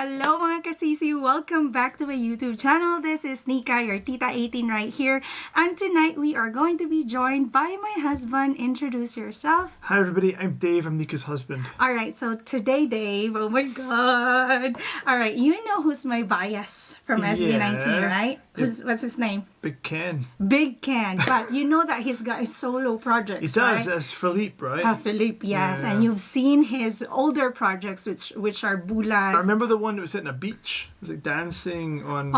Hello mga kasisi! Welcome back to my YouTube channel. This is Nika, your Tita 18 right here. And tonight we are going to be joined by my husband. Introduce yourself. Hi everybody, I'm Dave. I'm Nika's husband. Alright, so today Dave, oh my god. Alright, you know who's my bias from SB19, right? What's his name? Big Ken. Big Ken. But you know that he's got his solo projects, He does, right? as Felip, right? Felip, yes. Yeah. And you've seen his older projects, which are Bulas. I remember the one that was at a beach. It was like dancing on...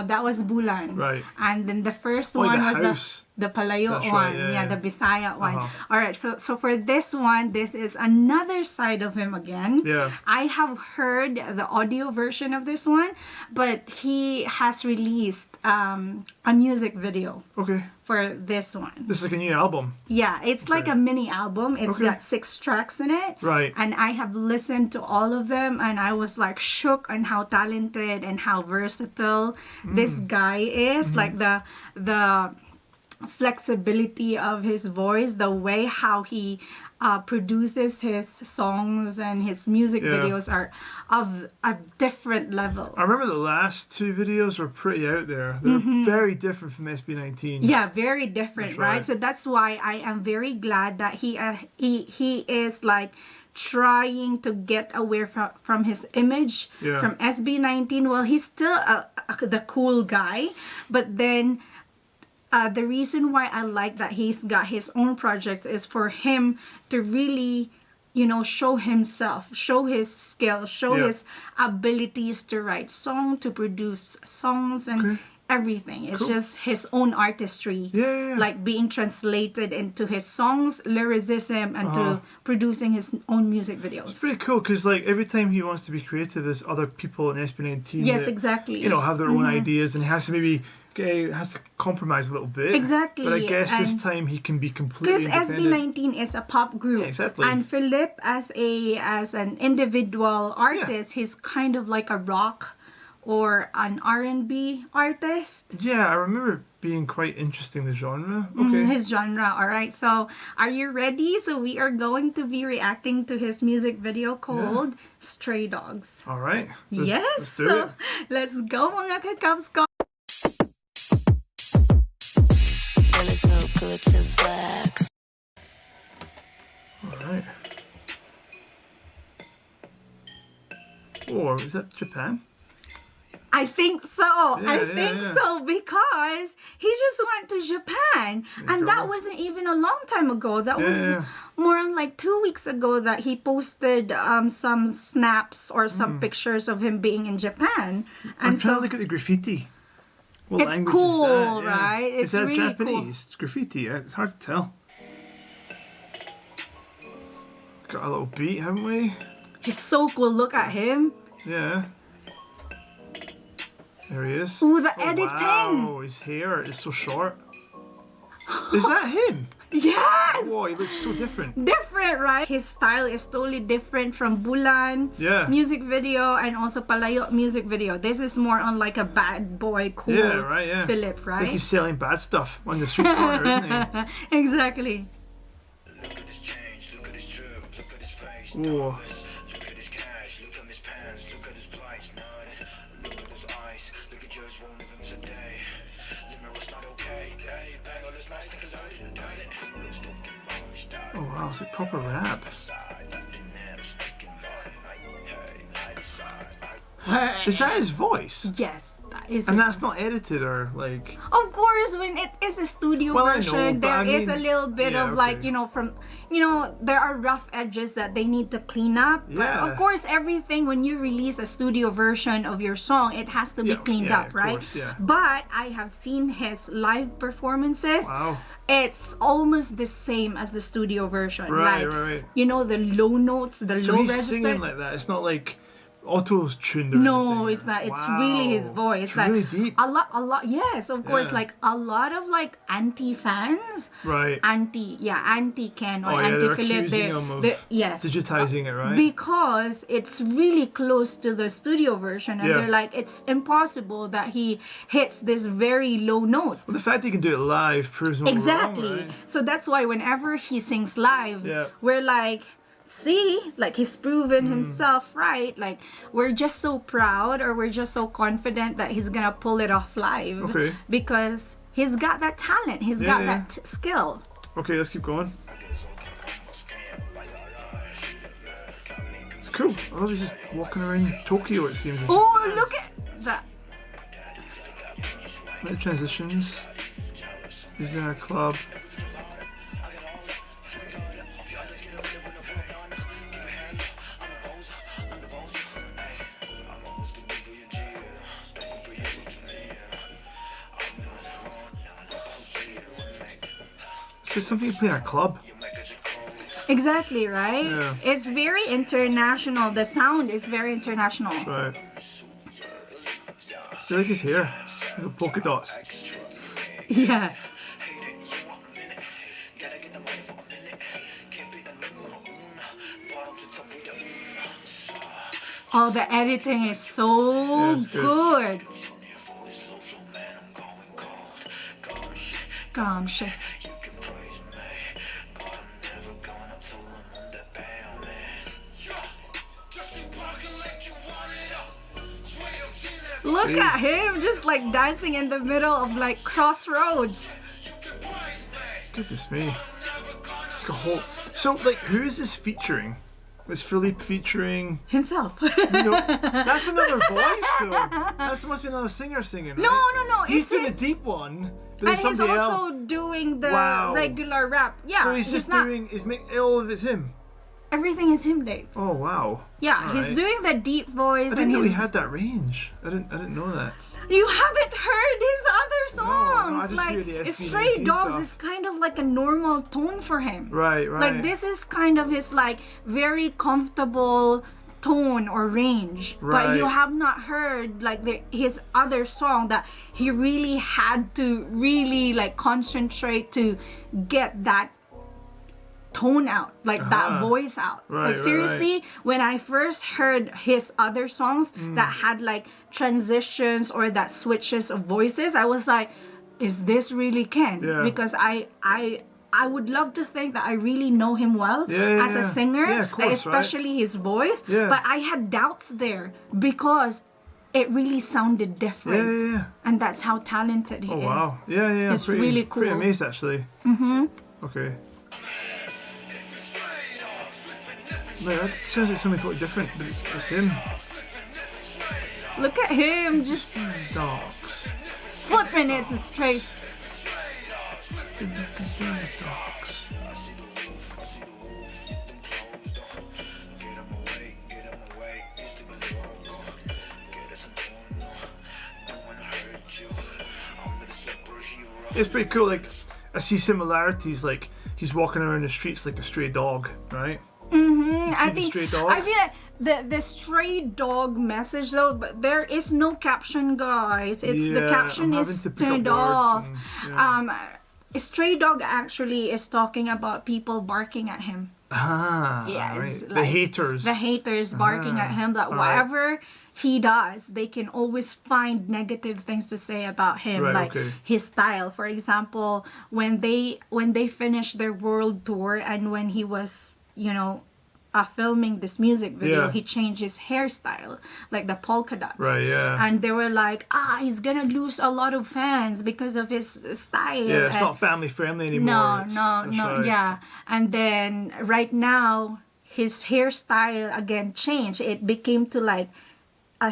That was Bulan. Right. And then the first the one was house. the Palayo That's one. right, yeah. The Bisaya one. Alright, so for this one, this is another side of him again. Yeah. I have heard the audio version of this one, but he has released a music video. Okay. For this one. This is like a new album. Yeah, it's like a mini album. It's got 6 tracks in it. Right. And I have listened to all of them and I was like shook on how talented and how versatile this guy is. Like the flexibility of his voice, the way how he produces his songs and his music videos are of a different level. I remember the last 2 videos were pretty out there. They're very different from SB19. Yeah, very different, That's right? So that's why I am very glad that he is like trying to get away from his image from SB19. Well, he's still the cool guy, but then the reason why I like that he's got his own projects is for him to really, you know, show himself, show his skills, show his abilities to write songs, to produce songs and everything. It's just his own artistry, like being translated into his songs, lyricism, and to producing his own music videos. It's pretty cool because like every time he wants to be creative, there's other people in SB19 yes, that, exactly, you know, have their own ideas, and he has to maybe compromise a little bit. Exactly. But I guess this time he can be completely independent. SB19 is a pop group. Yeah, exactly. And Felip as an individual artist, he's kind of like a rock or an R&B artist. Yeah, I remember being quite interesting, the genre. Okay. His genre, alright. So, are you ready? So, we are going to be reacting to his music video called Straydogs. Alright. Yes! Let's go mga kakabs ko! Alright. Oh, is that Japan? I think so. I think so because he just went to Japan and that wasn't even a long time ago. That was more than like 2 weeks ago that he posted some snaps or some pictures of him being in Japan. And I'm trying to look at the graffiti. What it's language cool, is that? right? It's is that really Japanese? Cool. Graffiti, it's hard to tell. Got a little beat, haven't we? He's so cool. Look at him. Yeah. There he is. Ooh, the editing. Wow, his hair is so short. Is that him? Yes! Whoa, he looks so different. Different, right? His style is totally different from Bulan music video and also Palayo music video. This is more on like a bad boy, cool Felip, right? Like he's selling bad stuff on the street corner, isn't he? Exactly. Whoa. Look at his cash, look at his pants, look at his plights, look at his eyes, look at yours, won't live him today. It's not okay, bang on his nice because I didn't die it. Oh wow, it's like proper rap. Is that his voice? Yes, that is. And that's not edited or like... Of course, when it is a studio version, there is a little bit of like, you know, there are rough edges that they need to clean up. But of course, everything when you release a studio version of your song, it has to be cleaned up, right? Course, but I have seen his live performances. Wow. It's almost the same as the studio version. Right. You know, the low notes, the low register. He's singing like that. It's not like auto-tuned or no anything. It's not. It's really his voice. It's like really deep. a lot. Yes, of course. Like a lot of like anti fans, anti Ken or anti Felip. They're yes, digitizing it, right? Because it's really close to the studio version, and they're like, it's impossible that he hits this very low note. Well, the fact he can do it live proves what we're wrong, right? So that's why whenever he sings live, we're like, see, like he's proven himself right. Like we're just so proud, or we're just so confident that he's gonna pull it off live. Okay. Because he's got that talent, he's got that skill. Okay, let's keep going. It's cool. I love he's just walking around Tokyo, it seems. Oh, look at that. The transitions. He's in a club. So something you play in a club. Exactly, right? Yeah. It's very international. The sound is very international. Right. I like his hair. The polka dots. Yeah. Oh, the editing is so good. Shit. Look at him just like dancing in the middle of like crossroads. Goodness me. It's like a whole... So, like, who is this featuring? Is Felip featuring... Himself. No, that's another voice, though. That must be another singer singing, right? No. He's doing the deep one. But And he's also else. doing the Wow. regular rap. Yeah. So he's just doing... all of it's him. Everything is him, Dave. Oh, wow. Yeah, All he's right. doing the deep voice. I didn't know he had that range. I didn't know that. You haven't heard his other songs. No, I just like hear the Stray SB19 Dogs stuff. is kind of like a normal tone for him. Right. Like this is kind of his like very comfortable tone or range. But you Right. have not heard like his other song that he really had to really like concentrate to get that tone out, like that voice out. Right, Like right, seriously, when I first heard his other songs that had like transitions or that switches of voices, I was like, is this really Ken? Yeah. Because I would love to think that I really know him well as a singer, Yeah, of course, especially his voice. Yeah. But I had doubts there because it really sounded different. Yeah. And that's how talented he Oh, is. wow. Yeah. It's really cool. Pretty amazed, actually. Okay. No, that sounds like something totally different, but it's him. Look at him just Dogs. flipping it straight. Dogs. It's pretty cool. Like, I see similarities. Like, he's walking around the streets like a stray dog, right? I think Stray Dog? I feel like the stray dog message though, but there is no caption, guys. It's the Yeah, caption I'm is having to pick up turned words off. and- Stray Dog actually is talking about people barking at him. Yes, Yes, the like, haters. The haters barking at him, that Alright. whatever he does, they can always find negative things to say about him, Right, like okay. his style. For example, when they finished their world tour and when he was, filming this music video, Yeah. he changed his hairstyle, like the polka dots. Right, yeah. And they were like, he's gonna lose a lot of fans because of his style. Yeah, it's And- not family friendly anymore. no, It's- no, that's no, right. yeah. And then right now, his hairstyle again changed. It became to like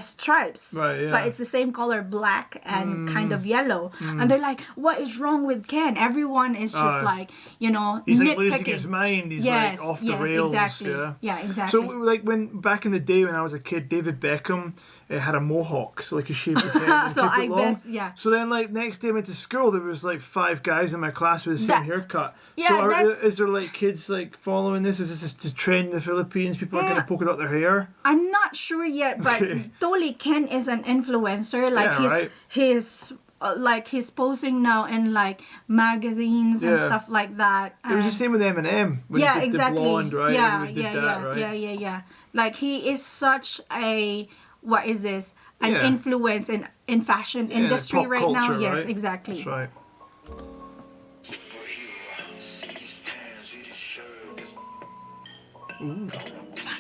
stripes. Right, yeah. But it's the same color, black and kind of yellow. And they're like, what is wrong with Ken? Everyone is just like, He's nitpicking. like losing his mind. He's like off the rails. Exactly. Yeah. Exactly. So like when back in the day when I was a kid, David Beckham had a mohawk, so like he shaved his head and So kept I it long. guess, yeah. So then like next day I went to school, there was like 5 guys in my class with the same That- haircut. yeah, so that's- is there like kids like following this? Is this the trend in the Philippines? People are Yeah. going to polka dot their hair? I'm not sure yet, but Okay. totally Ken is an influencer. Like Yeah, right. he's posing now in like magazines and Yeah. stuff like that. It was the And- same with Eminem when yeah, he did exactly. the blonde, right? Yeah, Everybody did yeah, that, yeah, right? yeah. Like he is such a what is this? An Yeah. influence in fashion industry pop right now. culture, Yes, right? exactly. That's right. Ooh.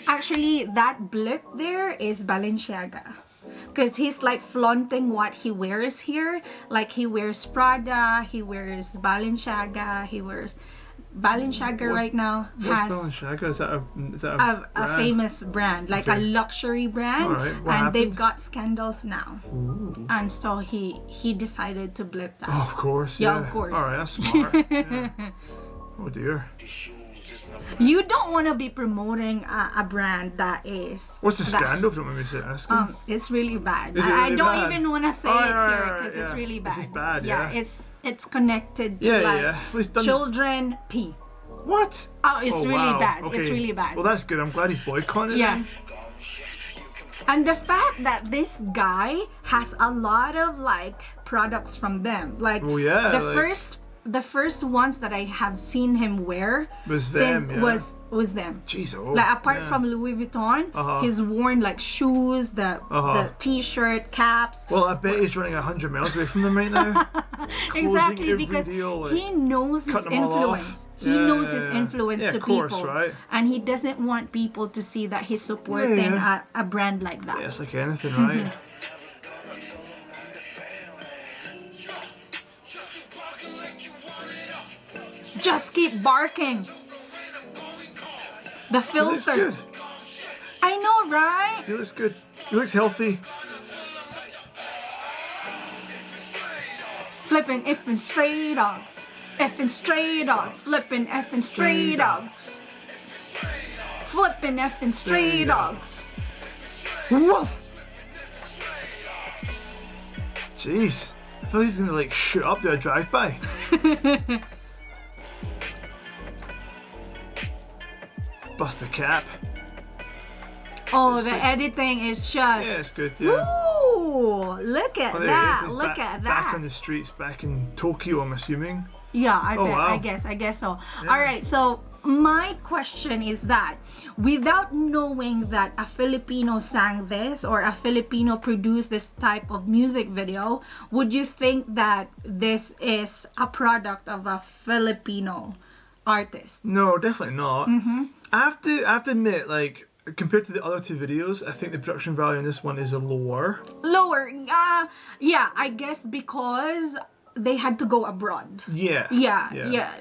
Actually, that blip there is Balenciaga. Because he's like flaunting what he wears here. Like he wears Prada, he wears Balenciaga, he wears... Balenciaga right now has Balenciaga? Is that a famous brand, like a luxury brand, and they've got scandals now. Ooh. And so he decided to blip that. Oh, of course. Yeah, of course. All right, that's smart. Yeah. Oh dear. You don't want to be promoting a brand that is... What's the scandal? Don't let me say that. It's really bad. Is it I really don't bad? even want to say it here because it's really bad. This is bad, yeah. It's connected to Well, he's done... children pee. What? Oh, it's really wow. bad. Okay. It's really bad. Well, that's good. I'm glad he's boycotting it. Yeah. And the fact that this guy has a lot of like products from them, like the first ones that I have seen him wear was them. Jeez, like apart from Louis Vuitton, he's worn like shoes, the t-shirt, caps. Well, I bet he's running 100 miles away from them right now. Exactly, because he knows his influence. He knows his influence to people, right? And he doesn't want people to see that he's supporting a brand like that. Yeah, it's like anything, right? Just keep barking. The filter. He looks good. I know, right? He looks good. He looks healthy. Flipping effing stray dogs. Effing stray dogs. Flipping effing stray dogs. Flipping effing stray dogs. Woof. Jeez. I feel he's gonna like shoot up to a drive-by. Bust a cap. Oh, the editing is just... Yeah, it's good, yeah. Ooh, look at that. Look at that. Back on the streets, back in Tokyo, I'm assuming. Yeah, I bet. Wow. I guess so. Yeah. All right, so my question is that without knowing that a Filipino sang this or a Filipino produced this type of music video, would you think that this is a product of a Filipino artist? No, definitely not. I have to admit, like, compared to the other two videos, I think the production value in this one is lower. Lower? Yeah, I guess because they had to go abroad. Yeah.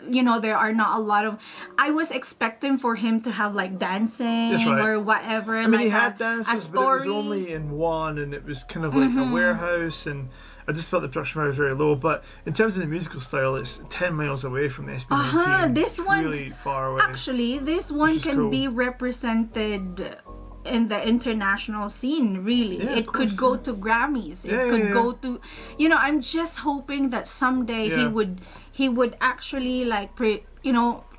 You know, there are not a lot of... I was expecting for him to have like dancing or whatever. I mean, like he had dances, but it was only in one, and it was kind of like a warehouse, and I just thought the production value was very low. But in terms of the musical style, it's 10 miles away from the SB19. This one, really far away. Actually, this one can be represented in the international scene, really. Yeah, it could go to Grammys. It could go to, you know, I'm just hoping that someday he would actually like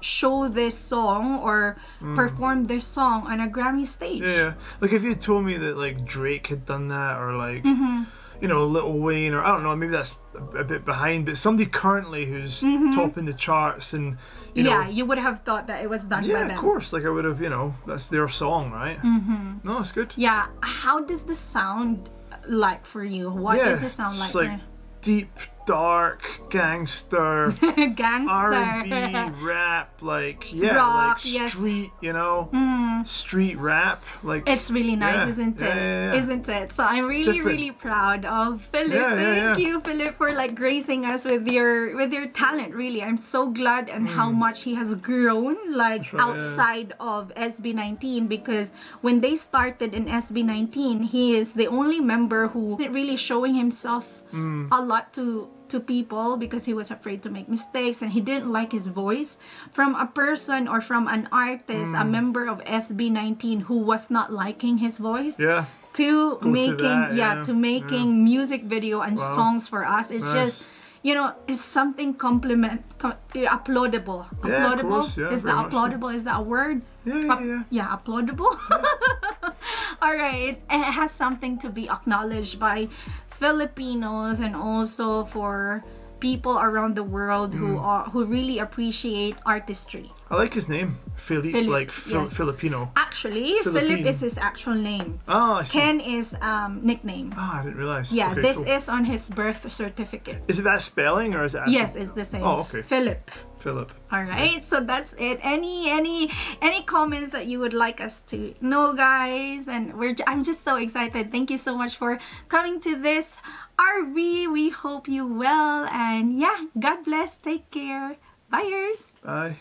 show this song or perform this song on a Grammy stage. Yeah. Like if you told me that like Drake had done that, or like you know, Lil Wayne, or I don't know, maybe that's a bit behind, but somebody currently who's topping the charts, and you know, you would have thought that it was done by them. Yeah, of course. Like I would have, you know, that's their song, right? No, it's good. Yeah. How does the sound like for you? What does the sound like? It's like deep, dark, gangster, R&B, rap, like rock, like street, you know, street rap. Like it's really nice, isn't it? Isn't it? So I'm really proud of Felip. Thank you, Felip, for like gracing us with your talent. Really, I'm so glad and how much he has grown like outside of SB19, because when they started in SB19, he is the only member who isn't really showing himself a lot to people because he was afraid to make mistakes and he didn't like his voice. From a person or from an artist, a member of SB19 who was not liking his voice, to making music video and songs for us, it's just, you know, it's something applaudable. Applaudable? Is that applaudable? Is that a word? Yeah, applaudable. All right, it has something to be acknowledged by Filipinos and also for people around the world who really appreciate artistry. I like his name, Felip, Felip, like yes. Filipino. Actually, Felip is his actual name. Oh, I see. Ken is nickname. Oh, I didn't realize. Yeah, okay, this cool. is on his birth certificate. Is it that spelling or is it? Yes, it's the same. Oh, okay. Felip. Felip. All right, so that's it. Any comments that you would like us to know, guys? And I'm just so excited. Thank you so much for coming to this RV. We hope you well, and yeah, God bless. Take care. Bye. Bye.